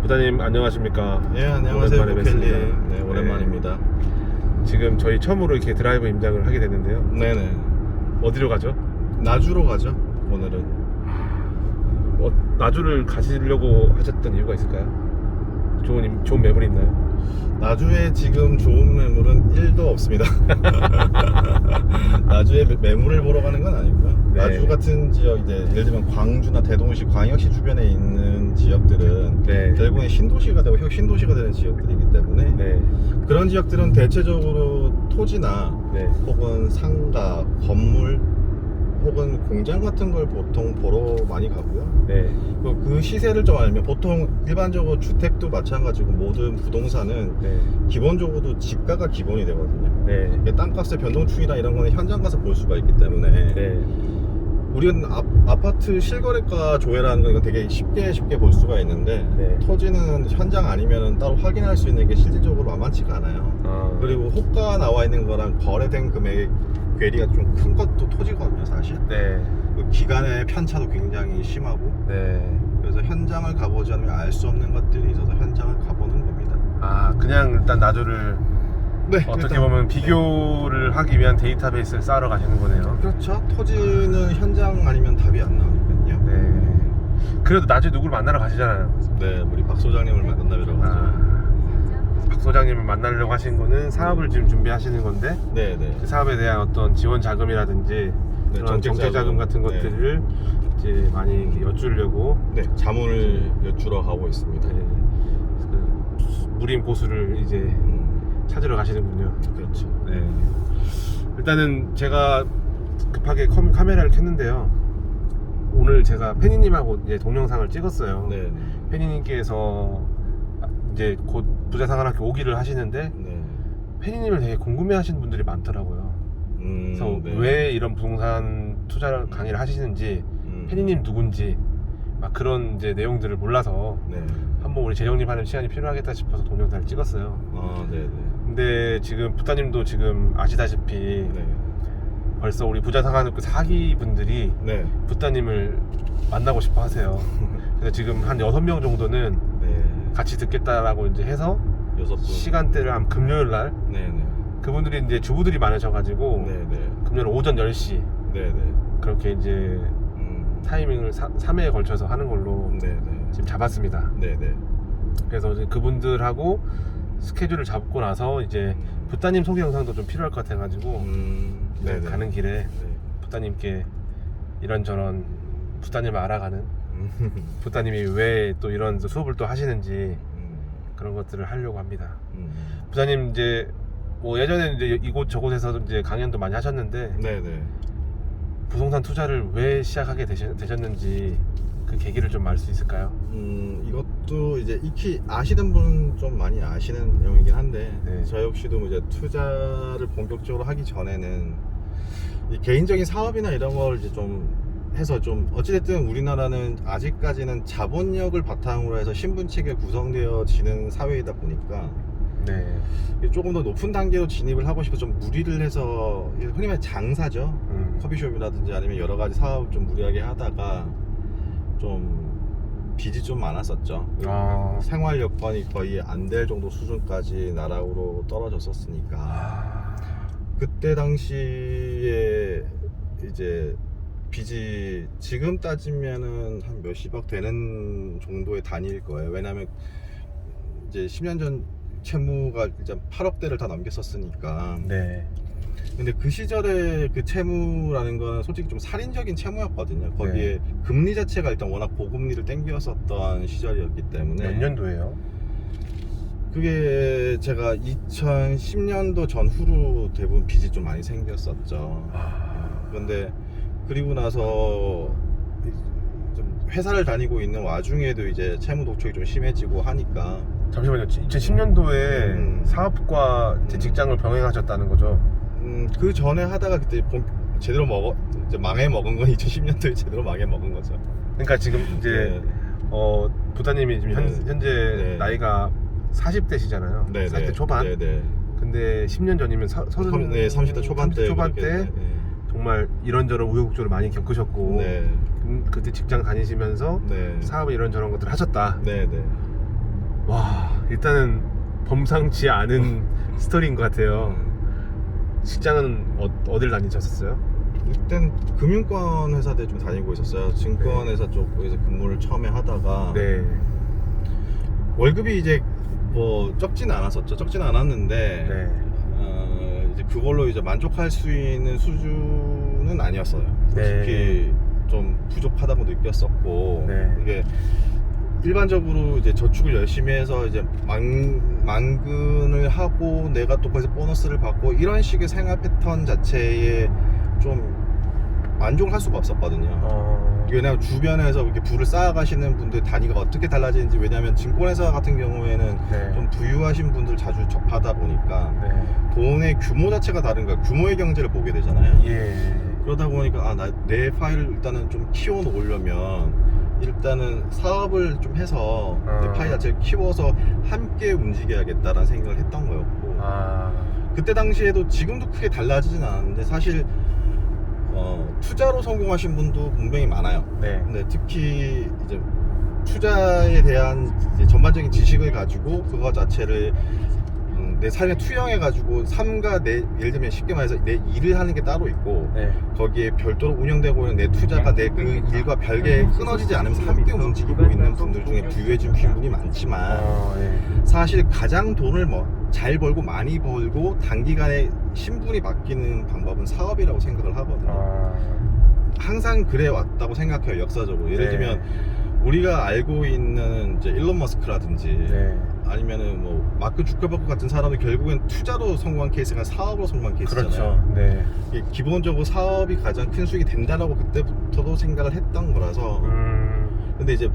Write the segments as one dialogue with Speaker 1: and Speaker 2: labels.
Speaker 1: 부장님 안녕하십니까?
Speaker 2: 예, 안녕하세요,
Speaker 1: 오랜만에
Speaker 2: 부켈님.
Speaker 1: 뵙습니다.
Speaker 2: 네, 오랜만입니다.
Speaker 1: 지금 저희 처음으로 이렇게 드라이브 임장을 하게 됐는데요.
Speaker 2: 네네.
Speaker 1: 어디로 가죠?
Speaker 2: 나주로 가죠, 오늘은.
Speaker 1: 나주를 가시려고 하셨던 이유가 있을까요? 좋은 매물이 있나요?
Speaker 2: 나주에 지금 좋은 매물은 1도 없습니다. 나주에 매물을 보러 가는 건 아니고요.
Speaker 1: 네.
Speaker 2: 나주 같은 지역, 이제 예를 들면 광주나 대동시, 광역시 주변에 있는 지역들은
Speaker 1: 네.
Speaker 2: 대부분 신도시가 되고 혁신도시가 되는 지역들이기 때문에
Speaker 1: 네.
Speaker 2: 그런 지역들은 대체적으로 토지나
Speaker 1: 네.
Speaker 2: 혹은 상가, 건물 혹은 공장 같은 걸 보통 보러 많이 가고요.
Speaker 1: 네.
Speaker 2: 그 시세를 좀 알면 보통 일반적으로 주택도 마찬가지고 모든 부동산은
Speaker 1: 네.
Speaker 2: 기본적으로 지가가 기본이 되거든요.
Speaker 1: 네.
Speaker 2: 이게 땅값의 변동축이나 이런 거는 현장 가서 볼 수가 있기 때문에
Speaker 1: 네.
Speaker 2: 우리는 아파트 실거래가 조회라는 거 이건 되게 쉽게 볼 수가 있는데
Speaker 1: 네.
Speaker 2: 토지는 현장 아니면 따로 확인할 수 있는 게 실질적으로 만만치가 않아요. 그리고 호가 나와 있는 거랑 거래된 금액의 괴리가 좀 큰 것도 토지거든요, 사실.
Speaker 1: 네.
Speaker 2: 그 기간의 편차도 굉장히 심하고
Speaker 1: 네.
Speaker 2: 그래서 현장을 가보지 않으면 알 수 없는 것들이 있어서 현장을 가보는 겁니다.
Speaker 1: 그냥 일단 나주를
Speaker 2: 네,
Speaker 1: 어떻게
Speaker 2: 일단,
Speaker 1: 보면 비교를 하기 위한 데이터베이스를 쌓으러 가시는 거네요.
Speaker 2: 그렇죠. 토지는 현장 아니면 답이 안 나오니까요.
Speaker 1: 네. 그래도 나중에 누구를 만나러 가시잖아요.
Speaker 2: 네, 우리 박 소장님을 만나뵈러 가죠.
Speaker 1: 박 소장님을 만나려고 하신 거는 사업을 지금 준비하시는 건데
Speaker 2: 네, 네.
Speaker 1: 그 사업에 대한 어떤 지원 자금이라든지
Speaker 2: 네,
Speaker 1: 그런 정책 자금 같은
Speaker 2: 네.
Speaker 1: 것들을 이제 많이 이렇게 여쭈려고
Speaker 2: 네, 자문을 여쭈러 가고 있습니다.
Speaker 1: 네, 그 무림 고수를 이제 찾으러 가시는군요.
Speaker 2: 그렇죠.
Speaker 1: 네. 일단은 제가 급하게 카메라를 켰는데요. 오늘 제가 페니님하고 이제 동영상을 찍었어요.
Speaker 2: 네, 네.
Speaker 1: 페니님께서 이제 곧 부자상관학교 오기를 하시는데
Speaker 2: 네.
Speaker 1: 페니님을 되게 궁금해하시는 분들이 많더라고요. 그래서
Speaker 2: 네.
Speaker 1: 왜 이런 부동산 투자 강의를 하시는지, 페니님 누군지 막 그런 이제 내용들을 몰라서
Speaker 2: 네.
Speaker 1: 한번 우리 재정립 하는 시간이 필요하겠다 싶어서 동영상을 찍었어요.
Speaker 2: 네, 네.
Speaker 1: 근데 지금 부따님도 지금 아시다시피
Speaker 2: 네.
Speaker 1: 벌써 우리 부자상관학교 사기 분들이
Speaker 2: 네.
Speaker 1: 부따님을 만나고 싶어 하세요. 그래서 지금 한 6명 정도는
Speaker 2: 네.
Speaker 1: 같이 듣겠다라고 이제 해서
Speaker 2: 6분.
Speaker 1: 시간대를 한 금요일 날
Speaker 2: 네, 네.
Speaker 1: 그분들이 이제 주부들이 많으셔가지고
Speaker 2: 네, 네.
Speaker 1: 금요일 오전 10시
Speaker 2: 네, 네.
Speaker 1: 그렇게 이제 타이밍을 3회에 걸쳐서 하는 걸로
Speaker 2: 네, 네.
Speaker 1: 지금 잡았습니다.
Speaker 2: 네, 네.
Speaker 1: 그래서 이제 그분들하고 스케줄을 잡고 나서 이제 부따님 소개 영상도 좀 필요할 것 같아가지고
Speaker 2: 네, 네.
Speaker 1: 가는 길에
Speaker 2: 네.
Speaker 1: 부따님께 이런저런 부따님을 알아가는 부따님이 왜 또 이런 수업을 또 하시는지 그런 것들을 하려고 합니다. 부자님 이제 뭐 예전에 이제 이곳 저곳에서 이제 강연도 많이 하셨는데
Speaker 2: 네네.
Speaker 1: 부동산 투자를 왜 시작하게 되셨는지 그 계기를 좀 알 수 있을까요?
Speaker 2: 이것도 이제 익히 아시는 분 좀 많이 아시는 내용이긴 한데
Speaker 1: 네.
Speaker 2: 저 역시도 이제 투자를 본격적으로 하기 전에는 이 개인적인 사업이나 이런 걸 이제 좀 해서 좀 어찌됐든 우리나라는 아직까지는 자본력을 바탕으로 해서 신분체계가 구성되어지는 사회이다 보니까
Speaker 1: 네.
Speaker 2: 조금 더 높은 단계로 진입을 하고 싶어 좀 무리를 해서 흔히 말해 장사죠. 커피숍이라든지 아니면 여러 가지 사업 좀 무리하게 하다가 좀 빚이 좀 많았었죠. 생활 여건이 거의 안 될 정도 수준까지 나락으로 떨어졌었으니까 그때 당시에 이제 빚이 지금 따지면은 한 몇십억 되는 정도의 단위일 거예요. 왜냐면 이제 10년 전 채무가 이제 8억대를 다 넘겼었으니까.
Speaker 1: 네.
Speaker 2: 근데 그 시절에 그 채무라는 건 솔직히 좀 살인적인 채무였거든요. 거기에 금리 자체가 일단 워낙 고금리를 땡겼었던 시절이었기 때문에.
Speaker 1: 몇 년도예요?
Speaker 2: 그게 제가 2010년도 전후로 대부분 빚이 좀 많이 생겼었죠. 그런데 그리고 나서 좀 회사를 다니고 있는 와중에도 이제 채무 독촉이 좀 심해지고 하니까.
Speaker 1: 잠시만요. 2010년도에 사업과 직장을 병행하셨다는 거죠?
Speaker 2: 그 전에 하다가 그때 제대로 이제 망해 먹은 건 2010년도에 제대로 망해 먹은 거죠.
Speaker 1: 그러니까 지금 이제 부자님이 지금 현재 나이가 40대시잖아요.
Speaker 2: 네,
Speaker 1: 40대 초반.
Speaker 2: 네, 네.
Speaker 1: 근데 10년 전이면
Speaker 2: 30대 초반 때.
Speaker 1: 정말 이런저런 우여곡절을 많이 겪으셨고 그때 직장 다니시면서 사업을 이런저런 것들을 하셨다. 와, 일단은 범상치 않은 스토리인 것 같아요. 직장은 어딜 다니셨었어요?
Speaker 2: 그땐 금융권 회사들 좀 다니고 있었어요. 증권회사 쪽에서 근무를 처음에 하다가
Speaker 1: 네.
Speaker 2: 월급이 이제 뭐 적진 않았었죠. 적진 않았는데
Speaker 1: 네.
Speaker 2: 이제 그걸로 이제 만족할 수 있는 수준은 아니었어요.
Speaker 1: 네.
Speaker 2: 특히 좀 부족하다고 느꼈었고
Speaker 1: 네.
Speaker 2: 이게 일반적으로 이제 저축을 열심히 해서 이제 만근을 하고 내가 또 거기서 보너스를 받고 이런 식의 생활 패턴 자체에 좀 만족을 할 수가 없었거든요. 왜냐하면 주변에서 이렇게 부를 쌓아가시는 분들 단위가 어떻게 달라지는지, 왜냐하면 증권회사 같은 경우에는
Speaker 1: 네.
Speaker 2: 좀 부유하신 분들 자주 접하다 보니까
Speaker 1: 네.
Speaker 2: 돈의 규모 자체가 다른 거야. 규모의 경제를 보게 되잖아요.
Speaker 1: 예.
Speaker 2: 그러다 보니까 내 파일을 일단은 좀 키워 놓으려면 일단은 사업을 좀 해서 내 파일 자체를 키워서 함께 움직여야겠다라는 생각을 했던 거였고, 그때 당시에도 지금도 크게 달라지진 않았는데 사실 투자로 성공하신 분도 분명히 많아요.
Speaker 1: 네.
Speaker 2: 근데 특히 이제 투자에 대한 이제 전반적인 지식을 가지고 그거 자체를 내 삶에 투영해 가지고 삶과 내, 예를 들면 쉽게 말해서 내 일을 하는 게 따로 있고,
Speaker 1: 네.
Speaker 2: 거기에 별도로 운영되고 있는 내 투자가 내 그 일과 별개 끊어지지 않으면서 함께 움직이고 있는 분들 중에 부유해진 분이 많지만
Speaker 1: 네.
Speaker 2: 사실 가장 돈을 잘 벌고 많이 벌고 단기간에 신분이 바뀌는 방법은 사업이라고 생각을 하거든요. 항상 그래 왔다고 생각해요, 역사적으로. 예를
Speaker 1: 네.
Speaker 2: 들면 우리가 알고 있는 이제 일론 머스크라든지
Speaker 1: 네.
Speaker 2: 아니면은 뭐 마크 주커버그 같은 사람이 결국엔 투자로 성공한 케이스가 사업으로 성공한 케이스잖아요.
Speaker 1: 그렇죠. 네.
Speaker 2: 기본적으로 사업이 가장 큰 수익이 된다라고 그때부터도 생각을 했던 거라서. 근데 이제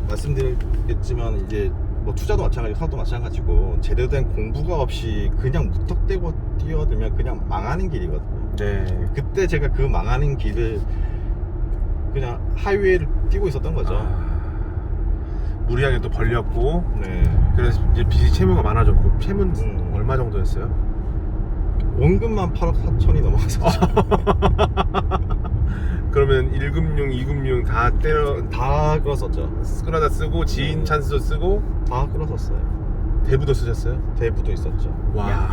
Speaker 2: 말씀드렸겠지만 이제 뭐 투자도 마찬가지고 사업도 마찬가지고 제대로 된 공부가 없이 그냥 무턱대고 뛰어들면 그냥 망하는 길이거든요.
Speaker 1: 네.
Speaker 2: 그때 제가 그 망하는 길을 그냥 하이웨이를 뛰고 있었던 거죠.
Speaker 1: 무리하게 또 벌렸고,
Speaker 2: 네.
Speaker 1: 그래서 이제 빚이 채무가 많아졌고. 채무는 얼마 정도였어요?
Speaker 2: 원금만 8억 4천이 넘어갔었죠.
Speaker 1: 그러면 1금융, 2금융 다
Speaker 2: 다 끌었었죠.
Speaker 1: 끌어다 쓰고, 지인 찬스도 쓰고,
Speaker 2: 다 끌었었어요.
Speaker 1: 대부도 쓰셨어요?
Speaker 2: 대부도 있었죠.
Speaker 1: 와.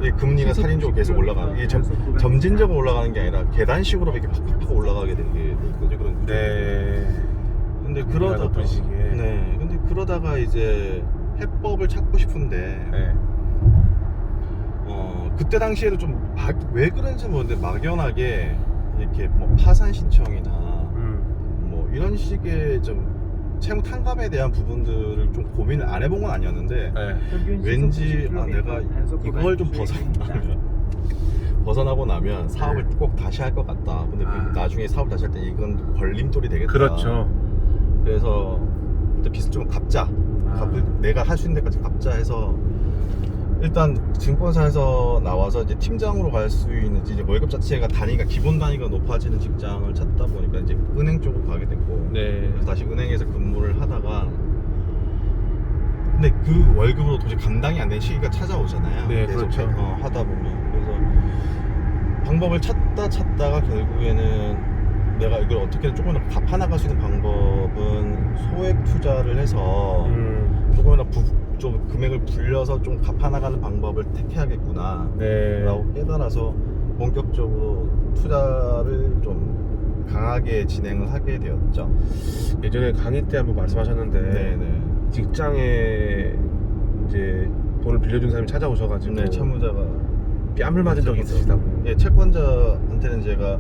Speaker 2: 이 금리가 살인적으로 계속 올라가는, 이게 점진적으로 올라가는 게 아니라 계단식으로 이렇게 팍팍팍 올라가게 된 게 있거든요. 그런.
Speaker 1: 네.
Speaker 2: 근데
Speaker 1: 금리가 높은 시기에.
Speaker 2: 네. 근데 그러다가 이제 해법을 찾고 싶은데,
Speaker 1: 네.
Speaker 2: 그때 당시에도 좀 왜 그런지 모르는데 막연하게 이렇게 뭐 파산 신청이나 뭐 이런 식의 좀 채무 탕감에 대한 부분들을 좀 고민을 안 해본 건 아니었는데,
Speaker 1: 네.
Speaker 2: 왠지 내가 이걸 좀 벗어나고 나면 사업을 꼭 다시 할 것 같다. 근데 나중에 사업을 다시 할 때 이건 걸림돌이 되겠다.
Speaker 1: 그렇죠.
Speaker 2: 그래서 빚을 좀 갚자. 내가 할 수 있는 데까지 갚자 해서 일단 증권사에서 나와서 이제 팀장으로 갈 수 있는 이제 월급 자체가 단위가 기본 단위가 높아지는 직장을 찾다 보니까 이제 은행 쪽으로 가게 됐고,
Speaker 1: 네.
Speaker 2: 그래서 다시 은행에서 근무를 하다가, 근데 그 월급으로 도저히 감당이 안 되는 시기가 찾아오잖아요.
Speaker 1: 네,
Speaker 2: 계속
Speaker 1: 그렇죠.
Speaker 2: 하다 보면. 그래서 방법을 찾다가 결국에는 내가 이걸 어떻게든 조금 더 갚아나갈 수 있는 방법은 소액 투자를 해서 조금이나 좀 금액을 불려서 좀 갚아나가는 방법을 택해야겠구나.
Speaker 1: 네.
Speaker 2: 라고 깨달아서 본격적으로 투자를 좀 강하게 진행을 하게 되었죠.
Speaker 1: 예전에 강의 때 한번 말씀하셨는데,
Speaker 2: 네네.
Speaker 1: 직장에 이제 돈을 빌려준 사람이 찾아오셔가지고,
Speaker 2: 네, 채무자가
Speaker 1: 뺨을 맞은 적이 있으시다고.
Speaker 2: 예, 채권자한테는 제가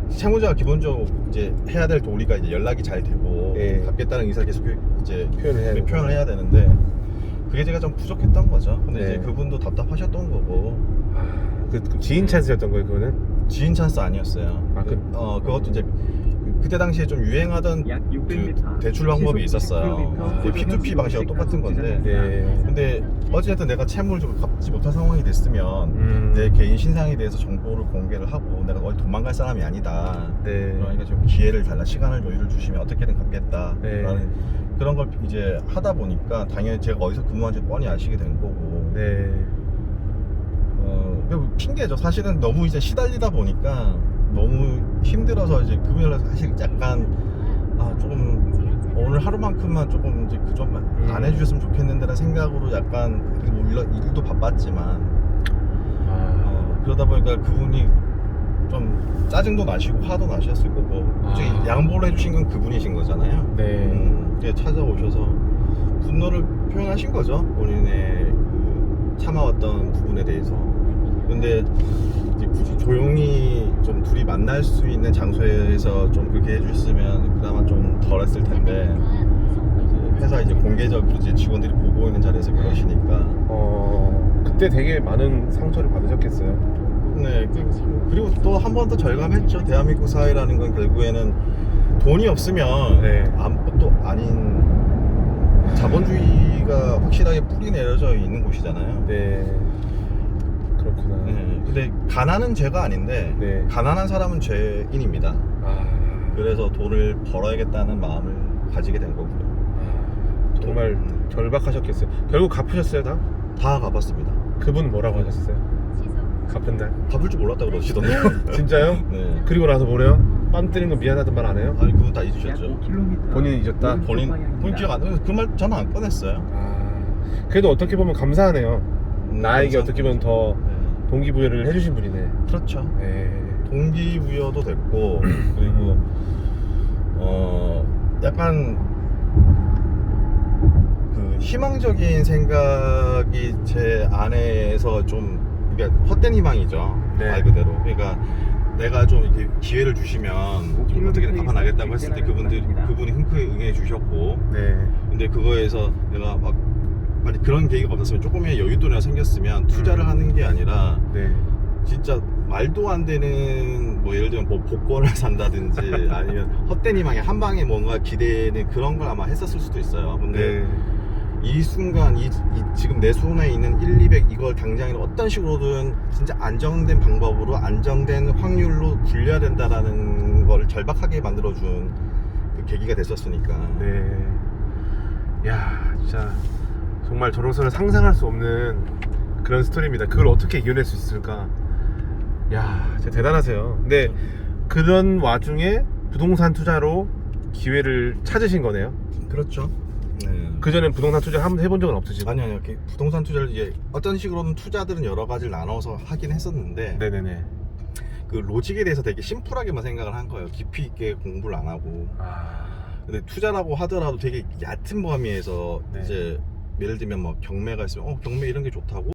Speaker 2: 채무자가 기본적으로 이제 해야 될 도리가 이제 연락이 잘 되고,
Speaker 1: 예.
Speaker 2: 갚겠다는 의사를 계속 이제
Speaker 1: 표현을
Speaker 2: 해야 되는데, 그게 제가 좀 부족했던 거죠. 근데
Speaker 1: 네.
Speaker 2: 이제 그분도 답답하셨던 거고.
Speaker 1: 그 지인 찬스였던 거예요, 그거는?
Speaker 2: 지인 찬스 아니었어요. 그것도 이제 그때 당시에 좀 유행하던 그 대출 방법이 있었어요. P2P 방식하고 똑같은 건데.
Speaker 1: 네.
Speaker 2: 근데 어쨌든 내가 채무를 좀 갚지 못한 상황이 됐으면 내 개인 신상에 대해서 정보를 공개를 하고 내가 어디 도망갈 사람이 아니다.
Speaker 1: 네.
Speaker 2: 그러니까 좀 기회를 달라, 시간을 여유를 주시면 어떻게든 갚겠다.
Speaker 1: 네.
Speaker 2: 라는 그런 걸 이제 하다 보니까 당연히 제가 어디서 근무한지 뻔히 아시게 된 거고.
Speaker 1: 네.
Speaker 2: 핑계죠. 사실은 너무 이제 시달리다 보니까 너무 힘들어서 이제 금요일에 사실 약간 조금 오늘 하루만큼만 조금 이제 그 좀 안 해주셨으면 좋겠는데라는 생각으로 약간 물론 일도 바빴지만 그러다 보니까 그분이 좀 짜증도 나시고 화도 나셨을 거고 솔직히 양보를 해주신 건 그분이신 거잖아요.
Speaker 1: 네.
Speaker 2: 찾아오셔서 분노를 표현하신 거죠. 본인의 그 참아왔던 부분에 대해서. 근데 이제 굳이 조용히 좀 둘이 만날 수 있는 장소에서 좀 그렇게 해주셨으면 그나마 좀 덜했을 텐데 이제 회사 이제 공개적으로 이제 직원들이 보고 있는 자리에서 그러시니까
Speaker 1: 그때 되게 많은 상처를 받으셨겠어요.
Speaker 2: 네, 그리고 또 한 번 더 절감했죠. 대한민국 사회라는 건 결국에는 돈이 없으면
Speaker 1: 네.
Speaker 2: 아무것도 아닌 자본주의가 확실하게 뿌리 내려져 있는 곳이잖아요.
Speaker 1: 네. 그렇구나.
Speaker 2: 네, 근데 가난은 죄가 아닌데
Speaker 1: 네.
Speaker 2: 가난한 사람은 죄인입니다. 그래서 돈을 벌어야겠다는 마음을 가지게 된 거고요.
Speaker 1: 정말 절박하셨겠어요. 결국 갚으셨어요, 다?
Speaker 2: 다 갚았습니다.
Speaker 1: 그분 뭐라고 하셨어요? 갚은 날?
Speaker 2: 갚을 줄 몰랐다 그러시던데요.
Speaker 1: 진짜요?
Speaker 2: 네.
Speaker 1: 그리고 나서 뭐래요? 빰 때린 거 미안하단 말 안 해요?
Speaker 2: 아니 그분 다 잊으셨죠.
Speaker 1: 본인이 잊었다?
Speaker 2: 본인 기억 안 나요. 그 말 저는 안 꺼냈어요.
Speaker 1: 그래도 어떻게 보면 감사하네요. 나에게 어떻게 보면 더
Speaker 2: 네.
Speaker 1: 동기부여를 해주신 분이네.
Speaker 2: 그렇죠.
Speaker 1: 네.
Speaker 2: 동기부여도 됐고 그리고 약간 그 희망적인 생각이 제 안에서 좀 그러니까 헛된 희망이죠.
Speaker 1: 네.
Speaker 2: 말 그대로. 그러니까 내가 좀 이렇게 기회를 주시면 좀 어떻게든 갚아나겠다고 했을 때 그분이 흔쾌히 응해 주셨고
Speaker 1: 네.
Speaker 2: 근데 그거에서 내가 막 만약 그런 계기가 없었으면 조금의 여윳돈이나 생겼으면 투자를 하는 게 아니라
Speaker 1: 네.
Speaker 2: 진짜 말도 안 되는 뭐 예를 들면 뭐 복권을 산다든지 아니면 헛된 희망에 한 방에 뭔가 기대는 그런 걸 아마 했었을 수도 있어요. 근데
Speaker 1: 네.
Speaker 2: 이 순간 지금 내 손에 있는 1, 200 이걸 당장에 어떤 식으로든 진짜 안정된 방법으로 안정된 확률로 굴려야 된다라는 걸 절박하게 만들어준 그 계기가 됐었으니까.
Speaker 1: 네. 야, 진짜 정말 저로서는 상상할 수 없는 그런 스토리입니다. 그걸 어떻게 이겨낼 수 있을까? 야, 진짜 대단하세요. 근데 그런 와중에 부동산 투자로 기회를 찾으신 거네요.
Speaker 2: 그렇죠. 네.
Speaker 1: 그전엔 부동산 투자 한번 해본 적은 없으시고.
Speaker 2: 아니요. 이렇게 부동산 투자를 이제 어떤 식으로든 투자들은 여러 가지를 나눠서 하긴 했었는데
Speaker 1: 네네네.
Speaker 2: 그 로직에 대해서 되게 심플하게만 생각을 한 거예요. 깊이 있게 공부를 안 하고. 근데 투자라고 하더라도 되게 얕은 범위에서
Speaker 1: 네.
Speaker 2: 이제 예를 들면 뭐 경매가 있으면 경매 이런 게 좋다고